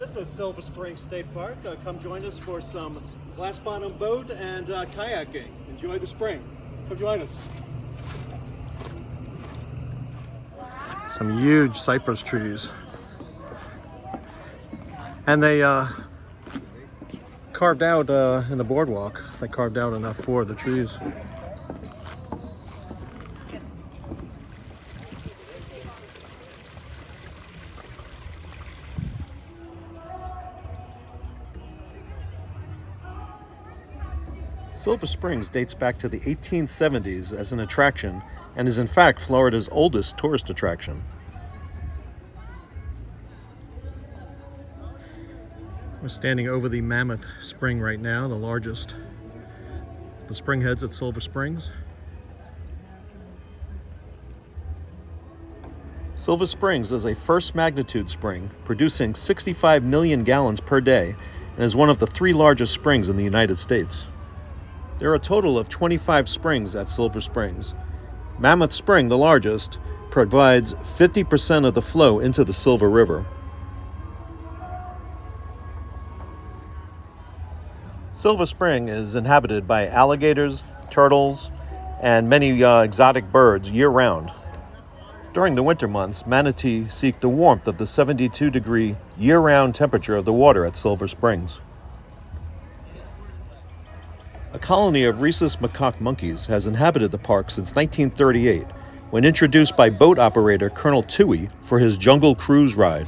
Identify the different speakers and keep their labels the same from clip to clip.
Speaker 1: This is Silver Springs State Park. Come join us for some glass bottom boat and kayaking. Enjoy the spring. Come join us. Some huge cypress trees. And they carved out in the boardwalk. They carved out enough for the trees. Silver Springs dates back to the 1870s as an attraction and is in fact Florida's oldest tourist attraction. We're standing over the Mammoth Spring right now, the largest. The spring heads at Silver Springs. Silver Springs is a first magnitude spring, producing 65 million gallons per day, and is one of the 3 largest springs in the United States. There are a total of 25 springs at Silver Springs. Mammoth Spring, the largest, provides 50% of the flow into the Silver River. Silver Spring is inhabited by alligators, turtles, and many exotic birds year-round. During the winter months, manatee seek the warmth of the 72-degree year-round temperature of the water at Silver Springs. A colony of rhesus macaque monkeys has inhabited the park since 1938, when introduced by boat operator Colonel Toohey for his jungle cruise ride.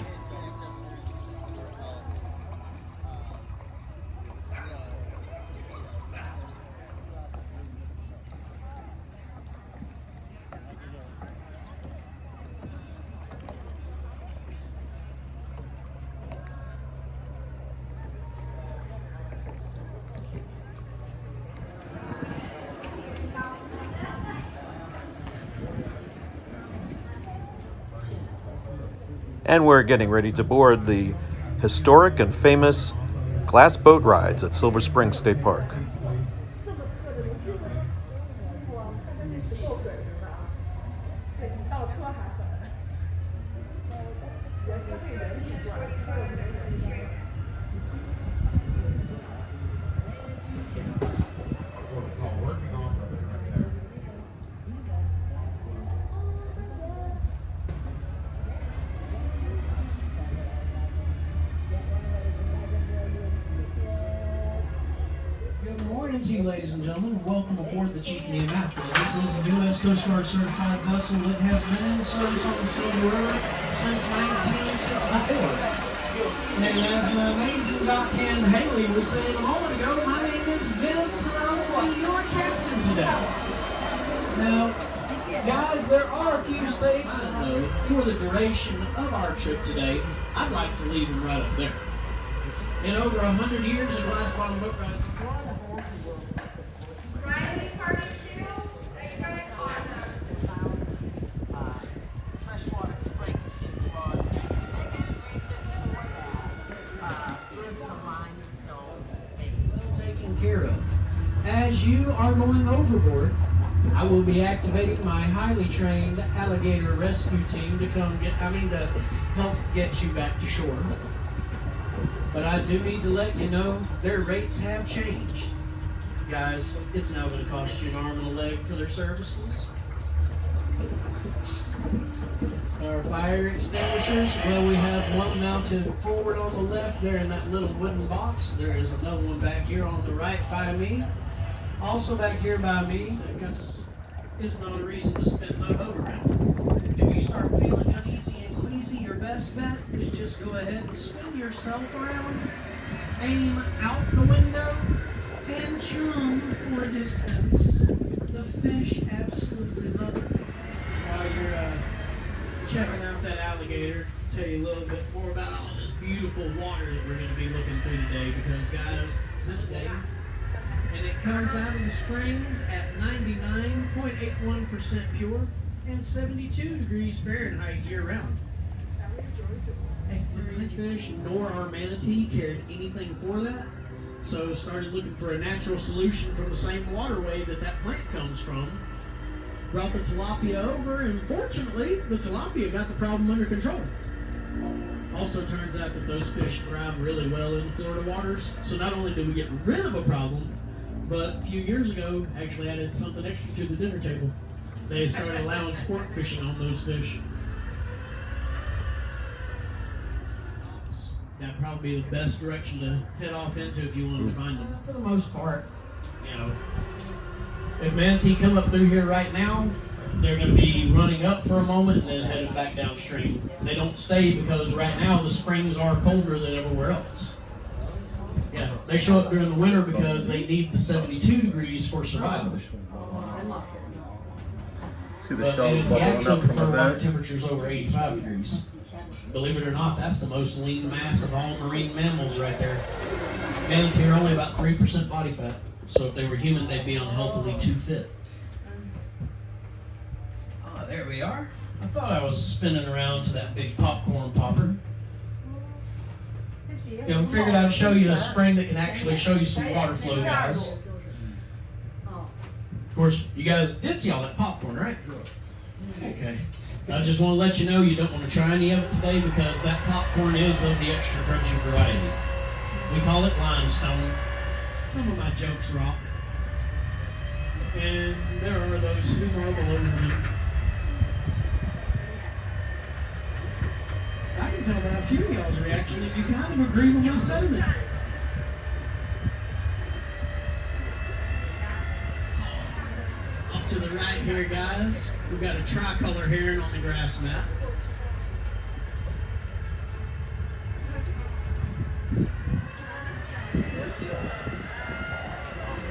Speaker 1: And we're getting ready to board the historic and famous glass boat rides at Silver Springs State Park.
Speaker 2: To you, ladies and gentlemen, welcome aboard the Chief Neomafta. This is a U.S. Coast Guard certified vessel that has been in service on the Silver River since 1964. And as my amazing dockhand Haley was saying a moment ago, my name is Vince and I will be your captain today. Now, guys, there are a few safety notes for the duration of our trip today. I'd like to leave them right up there. In over 100 years of glass bottom boat rides,
Speaker 3: Freshwater springs in Florida. Biggest reason for that is the limestone base.
Speaker 2: Taken care of. As you are going overboard, I will be activating my highly trained alligator rescue team to to help get you back to shore. But I do need to let you know their rates have changed. Guys, it's now going to cost you an arm and a leg for their services. Our fire extinguishers, well, we have one mounted forward on the left there in that little wooden box. There is another one back here on the right by me. Also back here by me, because it's not a reason to spin my boat around. If you start feeling uneasy and queasy, your best bet is just go ahead and spin yourself around, aim out the window, and jump for a distance. The fish absolutely love it. While you're checking out that alligator, tell you a little bit more about all this beautiful water that we're going to be looking through today, because guys, this day, and it comes out of the springs at 99.81% pure and 72 degrees Fahrenheit year-round. The fish nor our manatee cared anything for that, so started looking for a natural solution from the same waterway that plant comes from. Brought the tilapia over, and fortunately, the tilapia got the problem under control. Also turns out that those fish thrive really well in Florida waters. So not only did we get rid of a problem, but a few years ago actually added something extra to the dinner table. They started allowing sport fishing on those fish. That'd probably be the best direction to head off into if you wanted to find them. For the most part, you know, if manatee come up through here right now, they're going to be running up for a moment and then headed back downstream. They don't stay because right now the springs are colder than everywhere else. Yeah, they show up during the winter because they need the 72 degrees for survival.
Speaker 4: See the
Speaker 2: But
Speaker 4: shells
Speaker 2: manatee
Speaker 4: bubbling
Speaker 2: actually
Speaker 4: up from
Speaker 2: prefer
Speaker 4: the
Speaker 2: water
Speaker 4: back.
Speaker 2: temperatures over 85 degrees. Believe it or not, that's the most lean mass of all marine mammals right there. Manatee are only about 3% body fat. So if they were human, they'd be unhealthily too fit. Oh, there we are. I thought I was spinning around to that big popcorn popper. You know, figured I'd show you a spring that can actually show you some water flow, guys. Of course, you guys did see all that popcorn, right? Okay. I just want to let you know you don't want to try any of it today because that popcorn is of the extra crunchy variety. We call it limestone. Some of my jokes rock. And there are those who marvel over them. I can tell by a few of y'all's reaction that you kind of agree with my sentiment. Off to the right here, guys, we've got a tricolor heron on the grass mat.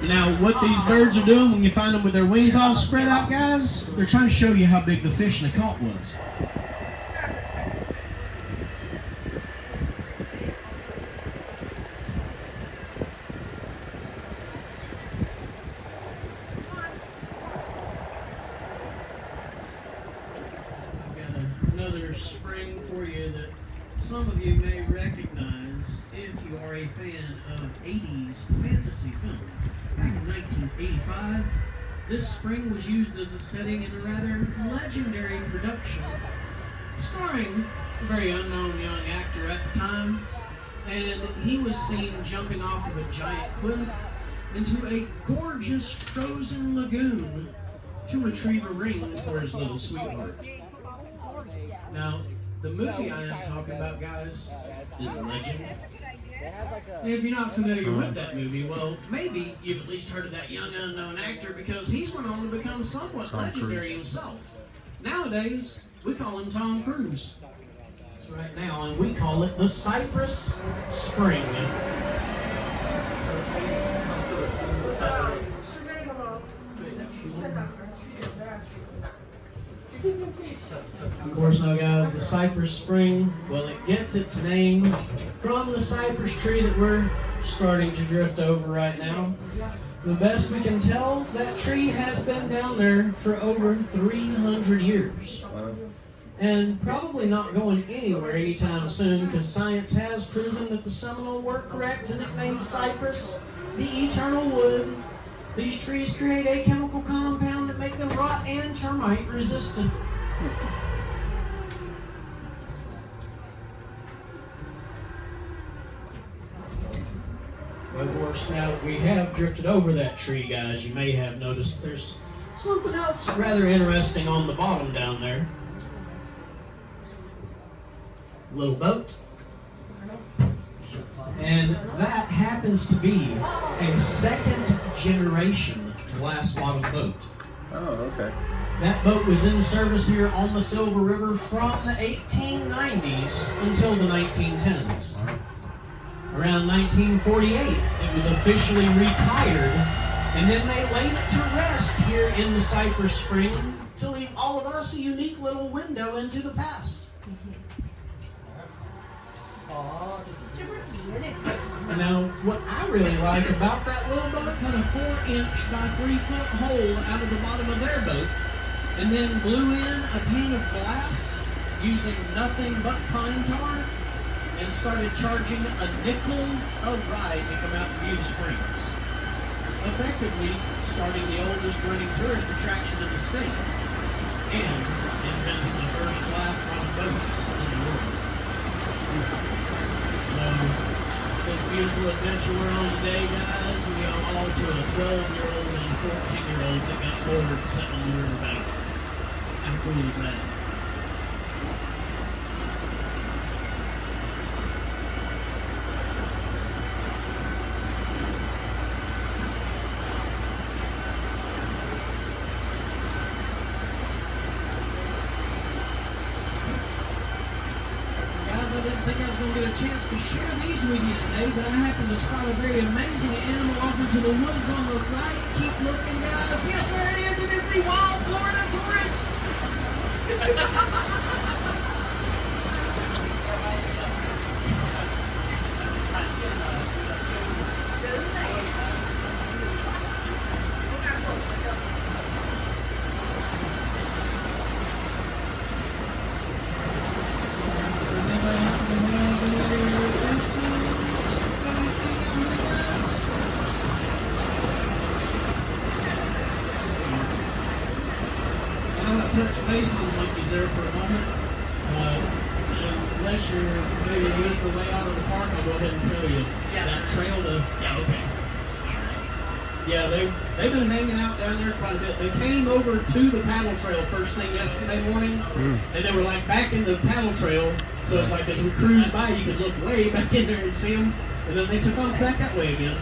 Speaker 2: Now, what these birds are doing when you find them with their wings all spread out, guys, they're trying to show you how big the fish they caught was. I've got another spring for you that some of you may recognize if you are a fan of 80s fantasy film. Back in 1985, this spring was used as a setting in a rather legendary production starring a very unknown young actor at the time, and he was seen jumping off of a giant cliff into a gorgeous frozen lagoon to retrieve a ring for his little sweetheart. Now, the movie I am talking about, guys, is Legend. And if you're not familiar with that movie, well, maybe you've at least heard of that young unknown actor because he's went on to become somewhat legendary himself. Nowadays, we call him Tom Cruise. That's right now, and we call it the Cypress Spring. Of course, now, guys, the cypress spring, well, it gets its name from the cypress tree that we're starting to drift over right now. The best we can tell, that tree has been down there for over 300 years. And probably not going anywhere anytime soon because science has proven that the Seminole were correct to nickname cypress the eternal wood. These trees create a chemical compound that make them rot and termite resistant. Of course, now that we have drifted over that tree, guys, you may have noticed there's something else rather interesting on the bottom down there. Little boat. And that happens to be a second generation glass bottom boat.
Speaker 4: Oh, okay.
Speaker 2: That boat was in service here on the Silver River from the 1890s until the 1910s. Around 1948, it was officially retired, and then they laid it to rest here in the Cypress Spring to leave all of us a unique little window into the past. And now, what I really like about that little boat, cut a 4-inch by 3-foot hole out of the bottom of their boat, and then blew in a pane of glass using nothing but pine tar, and started charging a nickel a ride to come out and view the springs. Effectively starting the oldest running tourist attraction in the state, and inventing the first glass bottom boats in the world. So, this beautiful adventure we're on today, guys, we are all to a 12-year-old and a 14-year-old that got bored sitting on the riverbank. How cool is that? I didn't think I was going to get a chance to share these with you today, but I happened to spot a very amazing animal off into the woods on the right. Keep looking, guys. Yes, there it is. It is the wild Florida tourist. Does anybody have any questions? I'm going to touch base on the monkeys there for a moment. Unless you're familiar with the layout of the park, I'll go ahead and tell you. That trail to... Yeah, okay. Yeah, they've been hanging out down there quite a bit. They came over to the paddle trail first thing yesterday morning, and they were like back in the paddle trail. So it's like as we cruised by, you could look way back in there and see them, and then they took off back that way again.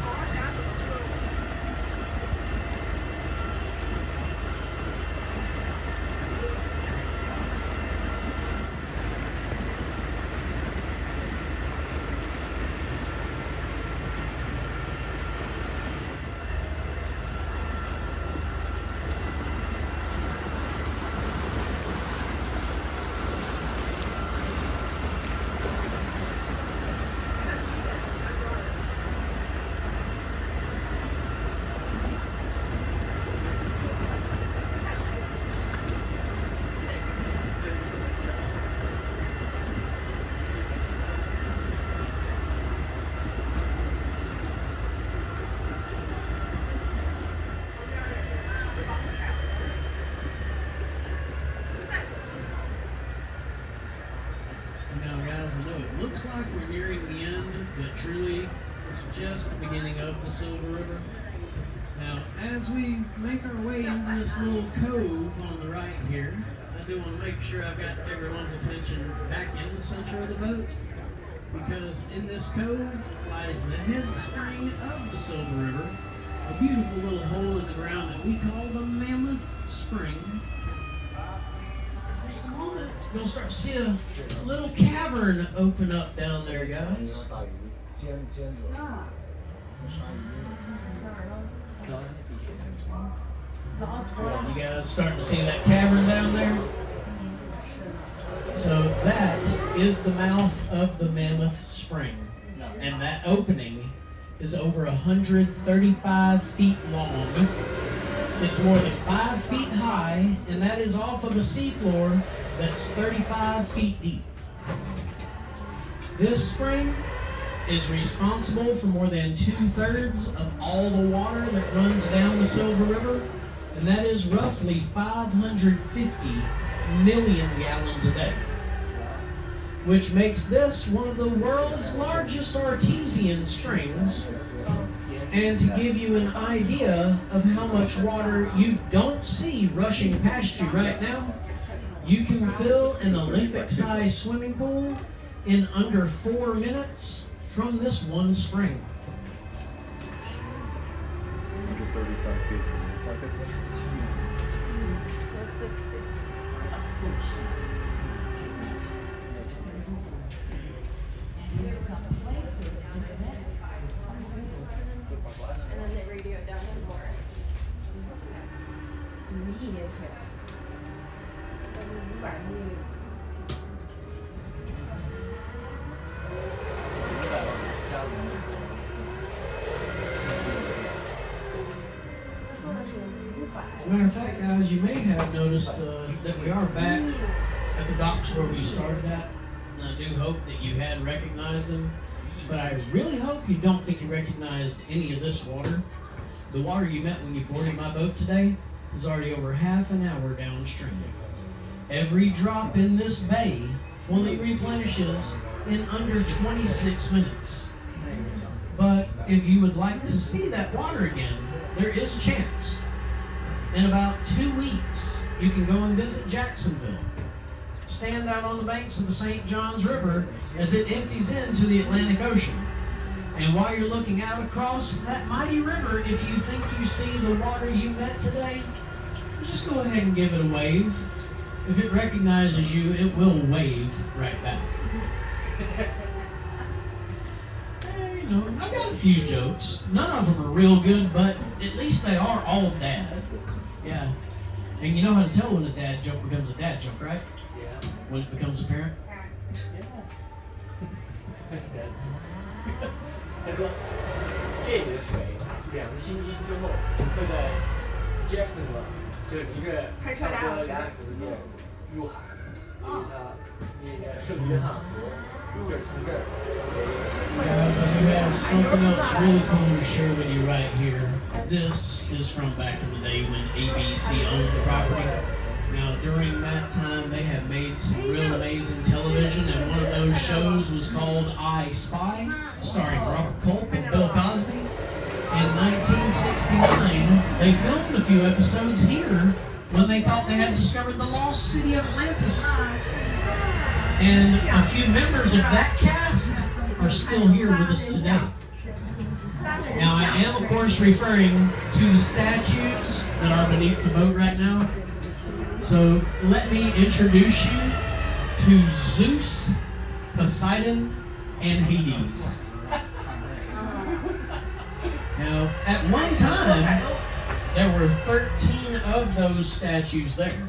Speaker 2: Now, guys, I know it looks like we're nearing the end, but truly, it's just the beginning of the Silver River. Now, as we make our way into this little cove on the right here, I do want to make sure I've got everyone's attention back in the center of the boat, because in this cove lies the head spring of the Silver River, a beautiful little hole in the ground that we call the Mammoth Spring. Just a moment, you're going to start to see a little cavern open up down there, guys. You guys starting to see that cavern down there? So that is the mouth of the Mammoth Spring. And that opening is over 135 feet long. It's more than 5 feet high, and that is off of a seafloor that's 35 feet deep. This spring is responsible for more than 2/3 of all the water that runs down the Silver River, and that is roughly 550 million gallons a day, which makes this one of the world's largest artesian springs. And to give you an idea of how much water you don't see rushing past you right now, you can fill an Olympic-sized swimming pool in under 4 minutes from this one spring.
Speaker 4: 135 feet.
Speaker 5: And then they radio down in more.
Speaker 2: As a matter of fact, guys, you may have noticed that we are back at the docks where we started at. And I do hope that you had recognized them. But I really hope you don't think you recognized any of this water. The water you met when you boarded my boat today is already over half an hour downstream. Every drop in this bay fully replenishes in under 26 minutes. But if you would like to see that water again, there is a chance. In about 2 weeks, you can go and visit Jacksonville. Stand out on the banks of the St. Johns River as it empties into the Atlantic Ocean. And while you're looking out across that mighty river, if you think you see the water you met today, just go ahead and give it a wave. If it recognizes you, it will wave right back. You know, I've got a few jokes. None of them are real good, but at least they are all dad. Yeah. And you know how to tell when a dad joke becomes a dad joke, right? Yeah. When it becomes apparent?
Speaker 6: 他说这里的水2个星期之后会在 Jacksonville 就离这差不多2个小时的入海，因为它圣约翰河就是从这儿。
Speaker 2: Guys, I do have something else really cool to share with you right here. This is from back in the day when ABC owned the property. Now, during that time, they had made some real amazing television, and one of those shows was called I Spy, starring Robert Culp and Bill Cosby. In 1969, they filmed a few episodes here when they thought they had discovered the lost city of Atlantis. And a few members of that cast are still here with us today. Now, I am, of course, referring to the statues that are beneath the boat right now. So let me introduce you to Zeus, Poseidon, and Hades. Now, at one time, there were 13 of those statues there.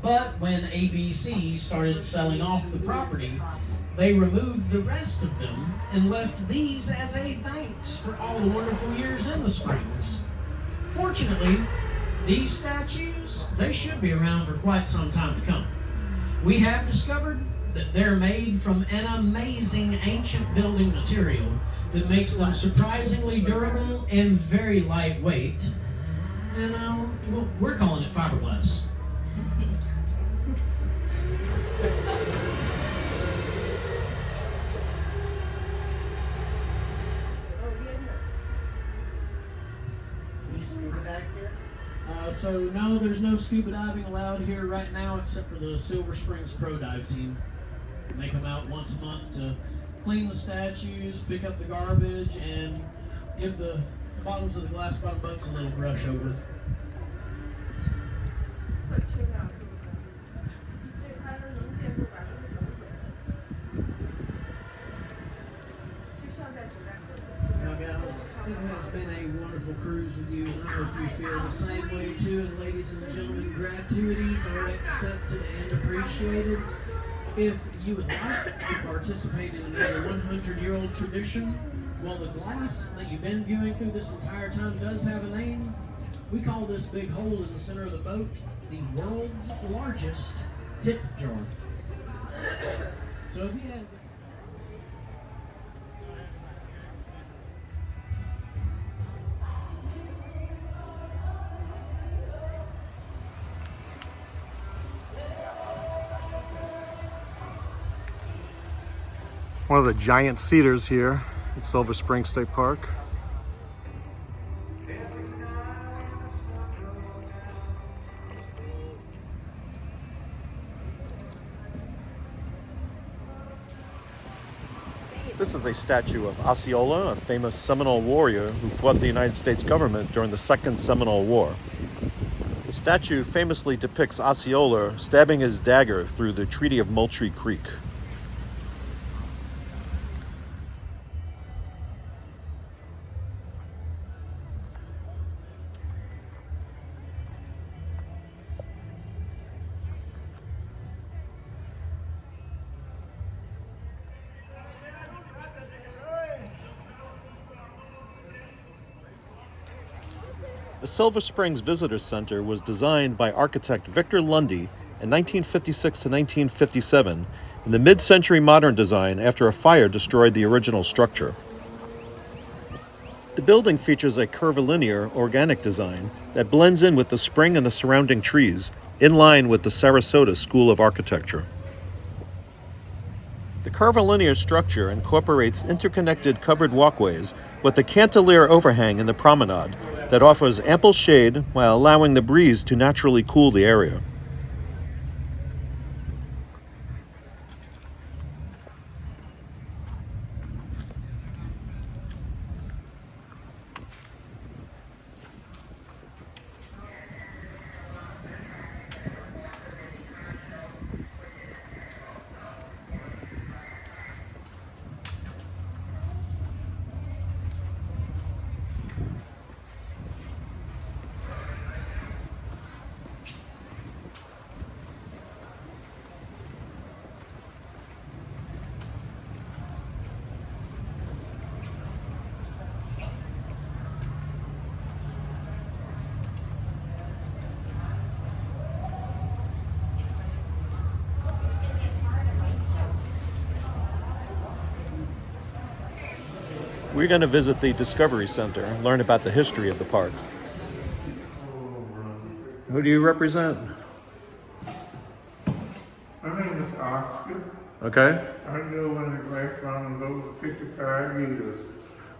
Speaker 2: But when ABC started selling off the property, they removed the rest of them and left these as a thanks for all the wonderful years in the Springs. Fortunately, these statues, they should be around for quite some time to come. We have discovered that they're made from an amazing ancient building material that makes them surprisingly durable and very lightweight. And we're calling it fiberglass. So no, there's no scuba diving allowed here right now except for the Silver Springs Pro Dive team. They come out once a month to clean the statues, pick up the garbage, and give the bottoms of the glass bottom boats a little brush over. Now guys, it has been a wonderful cruise with you, and I hope you feel the same way too. And ladies and gentlemen, gratuities are accepted and appreciated. If you would like to participate in another 100-year-old tradition, well, the glass that you've been viewing through this entire time does have a name. We call this big hole in the center of the boat the world's largest tip jar. So if you have...
Speaker 1: One of the giant cedars here at Silver Spring State Park. This is a statue of Osceola, a famous Seminole warrior who fought the United States government during the Second Seminole War. The statue famously depicts Osceola stabbing his dagger through the Treaty of Moultrie Creek. The Silver Springs Visitor Center was designed by architect Victor Lundy in 1956 to 1957 in the mid-century modern design after a fire destroyed the original structure. The building features a curvilinear, organic design that blends in with the spring and the surrounding trees, in line with the Sarasota School of Architecture. The curvilinear structure incorporates interconnected covered walkways with a cantilever overhang in the promenade that offers ample shade while allowing the breeze to naturally cool the area. We're going to visit the Discovery Center and learn about the history of the park. Who do you represent?
Speaker 7: My name is Oscar.
Speaker 1: Okay.
Speaker 7: I know when the last round of those 55 years.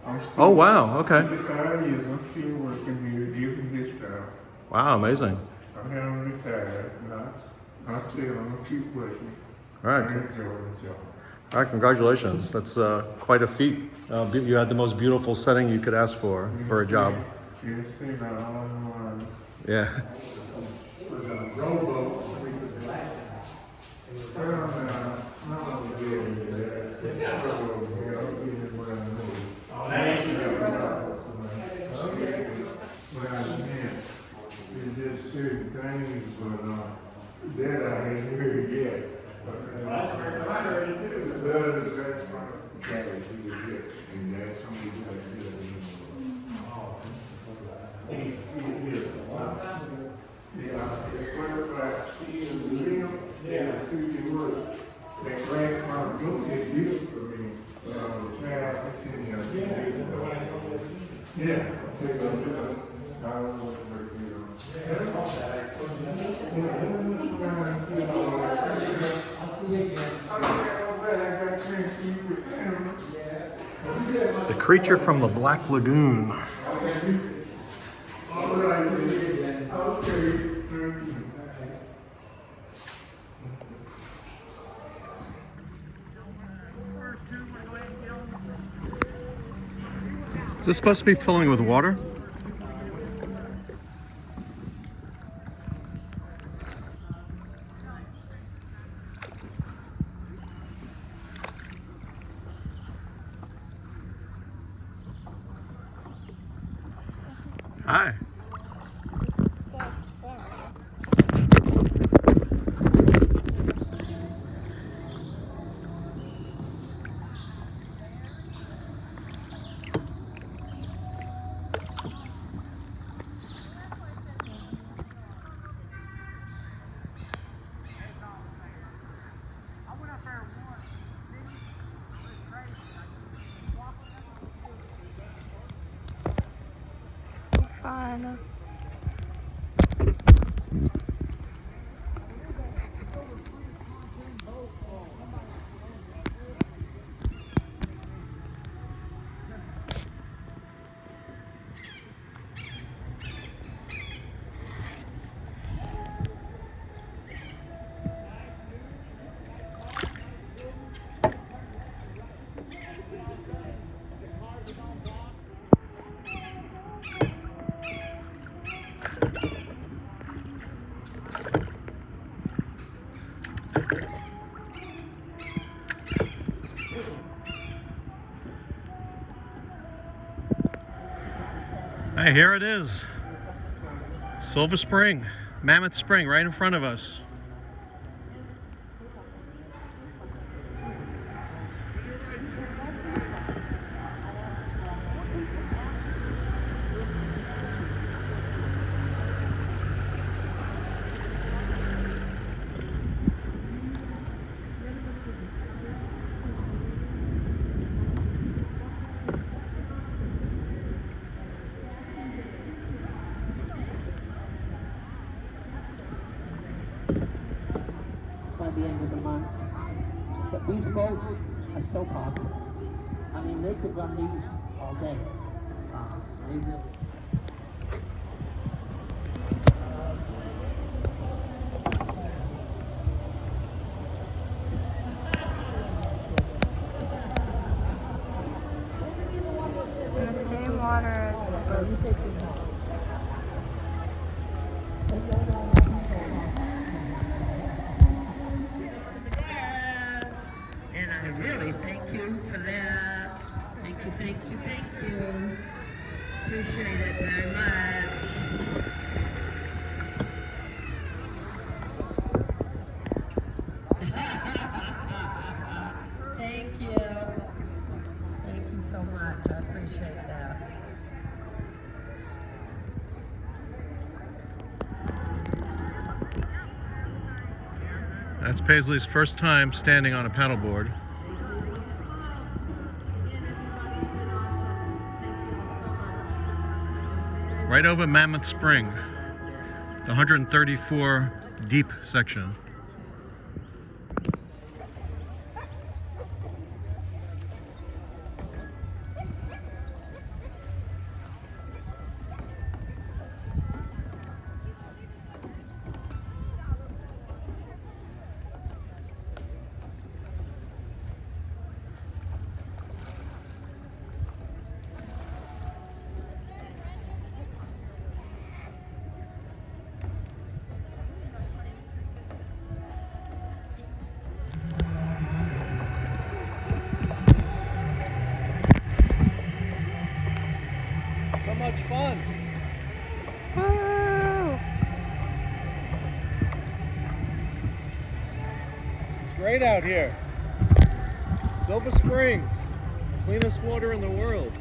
Speaker 7: I'm still,
Speaker 1: Oh, wow. Okay.
Speaker 7: 55 years, I'm still working here, giving this job.
Speaker 1: Wow, amazing.
Speaker 7: I haven't retired, I'm gonna keep working.
Speaker 1: All
Speaker 7: I
Speaker 1: right.
Speaker 7: enjoy the job.
Speaker 1: All right, congratulations. That's quite a feet. You had the most beautiful setting you could ask for a job.
Speaker 7: Yes, see, now all in one.
Speaker 1: Yeah.
Speaker 7: Was a rowboat. Just certain things, but that I hadn't heard yet. That's the first time I heard it too. That's and that's something that grandfather built it beautiful for me. Child, it's in there. Yeah. I was working
Speaker 1: The creature from the Black Lagoon. Is this supposed to be filling with water? Hi.
Speaker 5: Fun. Hey, here it is. Silver Spring, Mammoth Spring, right in front of us.
Speaker 3: By the end of the month. But These boats are so popular. I mean, they could run these all day. They really.
Speaker 8: In the same water as the boats.
Speaker 3: And I really thank you for that. Thank you, thank you, thank you. Appreciate it very much. Thank you. Thank you so much. I appreciate that.
Speaker 5: That's Paisley's first time standing on a paddleboard. Right over Mammoth Spring, the 134 deep section. So much fun!
Speaker 8: Woo!
Speaker 5: It's great out here. Silver Springs, cleanest water in the world.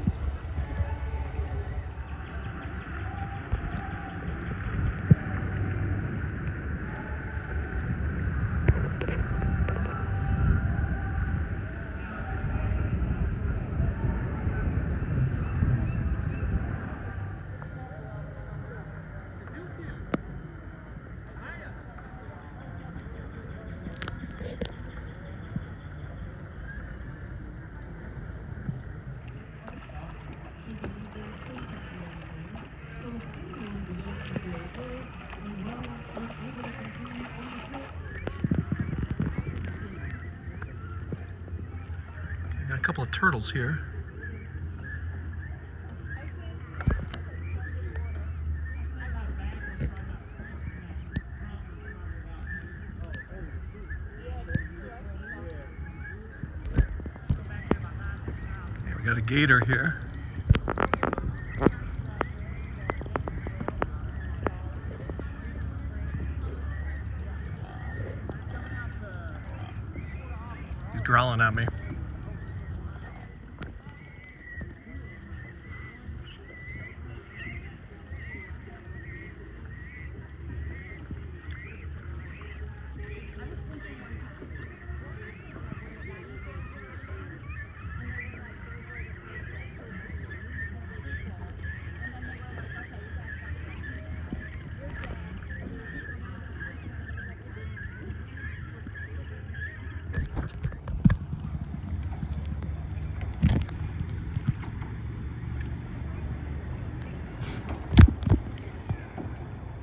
Speaker 5: Got a couple of turtles here. Yeah, we got a gator here. He's growling at me.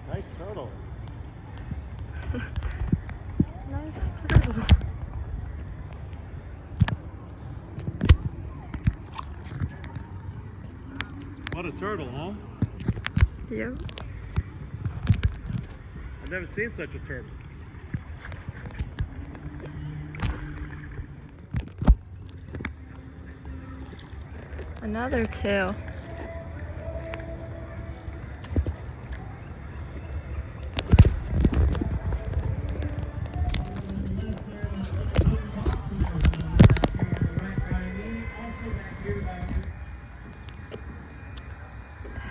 Speaker 1: Nice turtle.
Speaker 8: Nice turtle.
Speaker 5: What a turtle, huh?
Speaker 8: Yep.
Speaker 5: I've never seen such a turtle.
Speaker 8: Another two.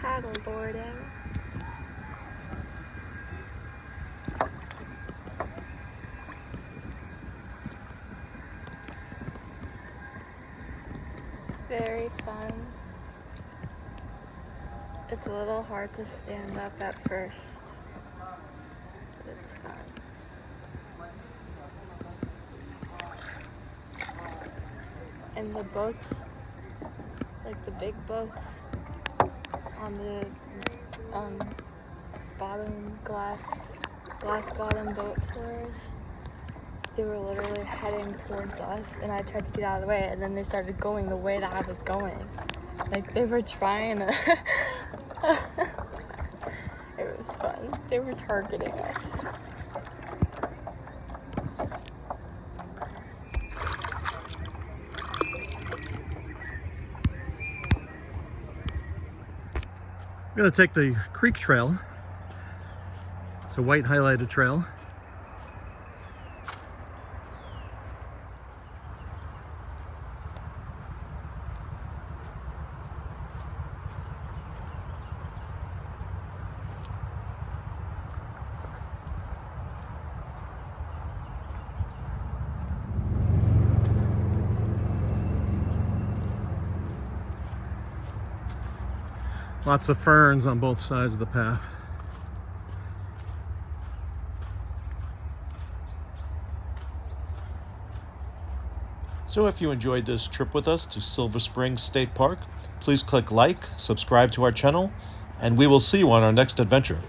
Speaker 8: Paddleboarding. It's very fun. It's a little hard to stand up at first, but it's fun. and the boats, like the big boats on the bottom glass bottom boat floors, they were literally heading towards us, and I tried to get out of the way, and then they started going the way that I was going. Like they were trying to it was fun. They were targeting us.
Speaker 5: I'm gonna take the creek trail. It's a white highlighted trail. Lots of ferns on both sides of the path.
Speaker 1: So if you enjoyed this trip with us to Silver Springs State Park, please click like, subscribe to our channel, and we will see you on our next adventure.